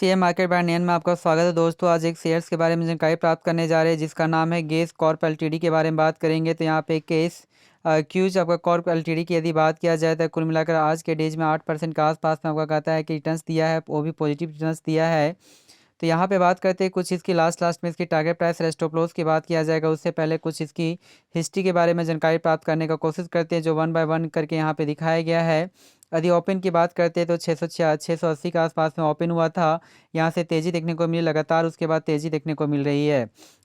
Share market bye नयन में आपका स्वागत है दोस्तों। आज एक शेयर्स के बारे में जानकारी प्राप्त करने जा रहे हैं जिसका नाम है गेस कॉर्प एलटीडी के बारे में बात करेंगे। तो यहाँ पे केस क्यूज आपका कॉर्प एलटीडी की यदि बात किया जाए तो कुल मिलाकर आज के डेज में 8% के आसपास में आपका कहता है कि रिटर्न्स दिया है, वो भी पॉजिटिव रिटर्न्स दिया है। तो यहाँ पे बात करते हैं कुछ इसकी लास्ट में इसकी टारगेट प्राइस और स्टॉप लॉस की बात किया जाएगा। उससे पहले कुछ इसकी हिस्ट्री के बारे में जानकारी प्राप्त करने का कोशिश करते हैं जो 1 बाय 1 करके यहाँ पे दिखाया गया है। यदि ओपन की बात करते हैं तो 680 के आसपास में ओपन हुआ था। यहाँ से तेज़ी देखने को मिली लगातार, उसके बाद तेज़ी देखने को मिल रही है।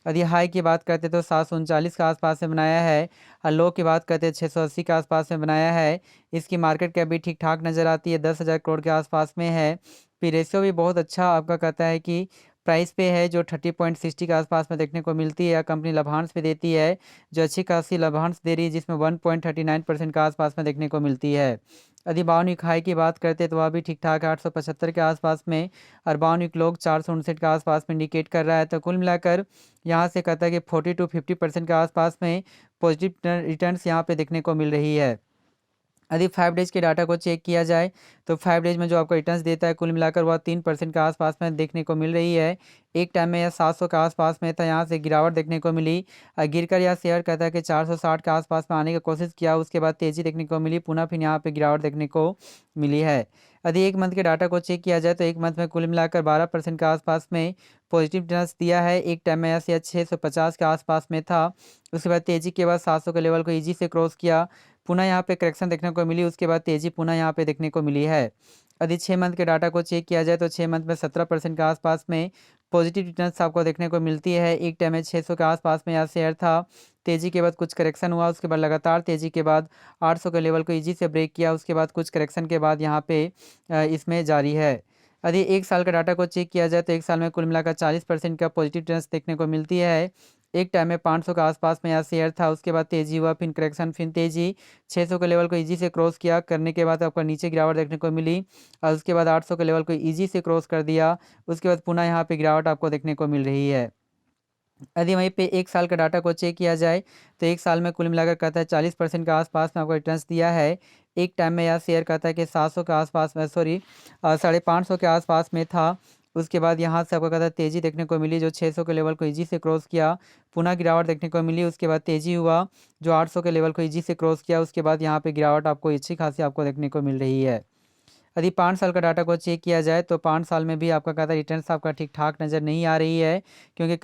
यदि हाई की बात करते हैं तो 739 के आसपास में बनाया है और लो की बात करते हैं 680 के आसपास में बनाया है। इसकी मार्केट कैप भी ठीक ठाक नज़र आती है, 10,000 करोड़ के आसपास में है। पी रेशियो भी बहुत अच्छा आपका कहता है कि प्राइस पे है जो 30.60 के आसपास में देखने को मिलती है। कंपनी लाभांश भी देती है जो अच्छी खासी लाभांश दे रही है जिसमें 1.39% के आसपास में देखने को मिलती है। यदि बावन वीक हाई की बात करते हैं तो वह भी ठीक ठाक है 875 के आसपास में, और बावन वीक लोग 459 के आसपास में इंडिकेट कर रहा है। तो कुल मिलाकर यहाँ से कहता है कि 40 to 50% के आसपास में पॉजिटिव रिटर्न्स यहाँ पे देखने को मिल रही है। यदि 5 डेज के डाटा को चेक किया जाए तो 5 डेज में जो आपको रिटर्न्स देता है कुल मिलाकर वह 3% के आसपास में देखने को मिल रही है। एक टाइम में यह 700 के आसपास में था, यहाँ से गिरावट देखने को मिली। गिरकर यह शेयर कहता है कि 460 के आसपास में आने की कोशिश किया, उसके बाद तेज़ी देखने को मिली, पुनः फिर यहाँ पे गिरावट देखने को मिली है। यदि एक मंथ के डाटा को चेक किया जाए तो एक मंथ में कुल मिलाकर 12% के आसपास में पॉजिटिव रिटर्न्स दिया है। एक टाइम में यह 650 के आसपास में था, उसके बाद तेज़ी के बाद 700 के लेवल को ईजी से क्रॉस किया, पुनः यहाँ पे करेक्शन देखने को मिली, उसके बाद तेज़ी पुनः यहाँ पे देखने को मिली है। यदि 6 मंथ के डाटा को चेक किया जाए तो 6 मंथ में 17% के आसपास में पॉजिटिव रिटर्न्स आपको देखने को मिलती है। एक टाइम में 600 के आसपास में यह शेयर था, तेज़ी के बाद कुछ करेक्शन हुआ, उसके बाद लगातार तेज़ी के बाद 800 के लेवल को ईजी से ब्रेक किया, उसके बाद कुछ करेक्शन के बाद यहाँ पे इसमें जारी है। यदि एक साल का डाटा को चेक किया जाए तो एक साल में कुल मिलाकर 40% का पॉजिटिव रिटर्न्स देखने को मिलती है। एक टाइम में 500 के आसपास में यह शेयर था, उसके बाद तेज़ी हुआ, फिर करेक्शन, फिर तेज़ी, 600 के लेवल को ईजी से क्रॉस किया, करने के बाद आपको नीचे गिरावट देखने को मिली, और उसके बाद 800 के लेवल को ईजी से क्रॉस कर दिया, उसके बाद पुनः यहाँ पे गिरावट आपको देखने को मिल रही है। यदि वहीं पे एक साल का डाटा को चेक किया जाए तो एक साल में कुल मिलाकर कहता है 40% के आसपास में आपको रिटर्न्स दिया है। एक टाइम में यह शेयर कहता है कि 700 के आसपास में 550 के आसपास में था, उसके बाद यहाँ से आपको कहता है तेज़ी देखने को मिली जो 600 के लेवल को ईजी से क्रॉस किया, पुनः गिरावट देखने को मिली, उसके बाद तेज़ी हुआ जो 800 के लेवल को ईजी से क्रॉस किया, उसके बाद यहाँ पे गिरावट आपको अच्छी खासी आपको देखने को मिल रही है। यदि 5 साल का डाटा को चेक किया जाए तो 5 साल में भी आपका कहता है रिटर्न्स आपका ठीक ठाक नज़र नहीं आ रही है, क्योंकि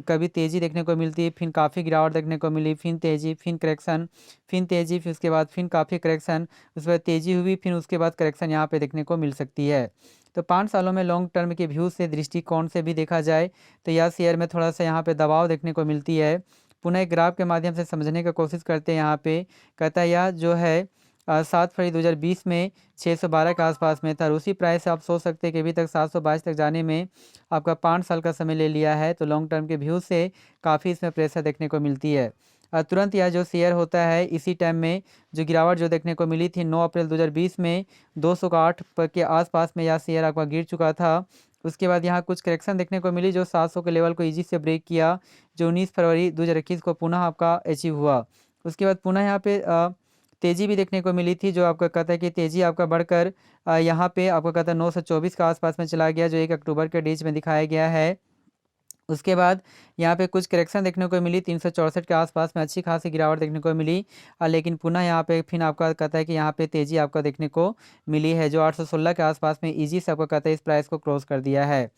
कभी तेज़ी देखने को मिलती है, फिर काफ़ी गिरावट देखने को मिली, फिर तेज़ी, फिर करेक्शन, फिर तेज़ी, फिर उसके बाद फिर काफ़ी करेक्शन, उसके बाद तेज़ी हुई, फिर उसके बाद करेक्शन यहाँ पे देखने को मिल सकती है। तो 5 सालों में लॉन्ग टर्म के व्यू से दृष्टिकोण से भी देखा जाए तो यह शेयर में थोड़ा सा यहाँ पे दबाव देखने को मिलती है। पुनः एक ग्राफ के माध्यम से समझने की कोशिश करते हैं। यहाँ पे कहता है यह जो है 7 फरवरी 2020 में 612 के आसपास में था, और उसी प्राइस से आप सोच सकते हैं कि अभी तक 722 तक जाने में आपका 5 साल का समय ले लिया है। तो लॉन्ग टर्म के व्यू से काफ़ी इसमें प्रेशर देखने को मिलती है। तुरंत यह जो शेयर होता है इसी टाइम में जो गिरावट जो देखने को मिली थी 9 अप्रैल 2020 में 208 के आसपास में यह शेयर आपका गिर चुका था। उसके बाद यहाँ कुछ करेक्शन देखने को मिली जो 700 के लेवल को ईजी से ब्रेक किया, जो 19 फरवरी 2021 को पुनः आपका अचीव हुआ। उसके बाद पुनः यहाँ पे तेज़ी भी देखने को मिली थी, जो आपका कहता है कि तेज़ी आपका बढ़कर यहाँ पे आपका कहता है 924 के आसपास में चला गया, जो 1 अक्टूबर के डेज में दिखाया गया है। उसके बाद यहाँ पे कुछ करेक्शन देखने को मिली, 364 के आसपास में अच्छी खासी गिरावट देखने को मिली, लेकिन पुनः यहाँ पे फिर आपका कहता है कि यहाँ पे तेज़ी आपका देखने को मिली है, जो 816 के आसपास में ईजी से आपको कहता है इस प्राइस को क्रॉस कर दिया है।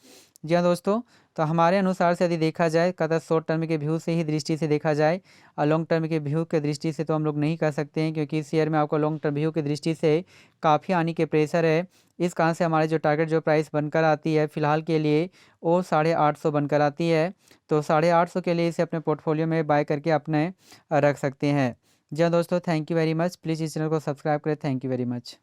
जी हाँ दोस्तों, तो हमारे अनुसार से यदि देखा जाए कहता है शॉर्ट टर्म के व्यू से ही दृष्टि से देखा जाए, और लॉन्ग टर्म के व्यू के दृष्टि से तो हम लोग नहीं कर सकते हैं, क्योंकि इस शेयर में आपको लॉन्ग टर्म व्यू की दृष्टि से काफ़ी आने के प्रेशर है। इस कारण से हमारे जो टारगेट जो प्राइस बनकर आती है फ़िलहाल के लिए वो 850 बनकर आती है। तो 850 के लिए इसे अपने पोर्टफोलियो में बाय करके अपने रख सकते हैं। जी हाँ दोस्तों, thank you very much. Please इस चैनल को सब्सक्राइब करें। Thank you very much.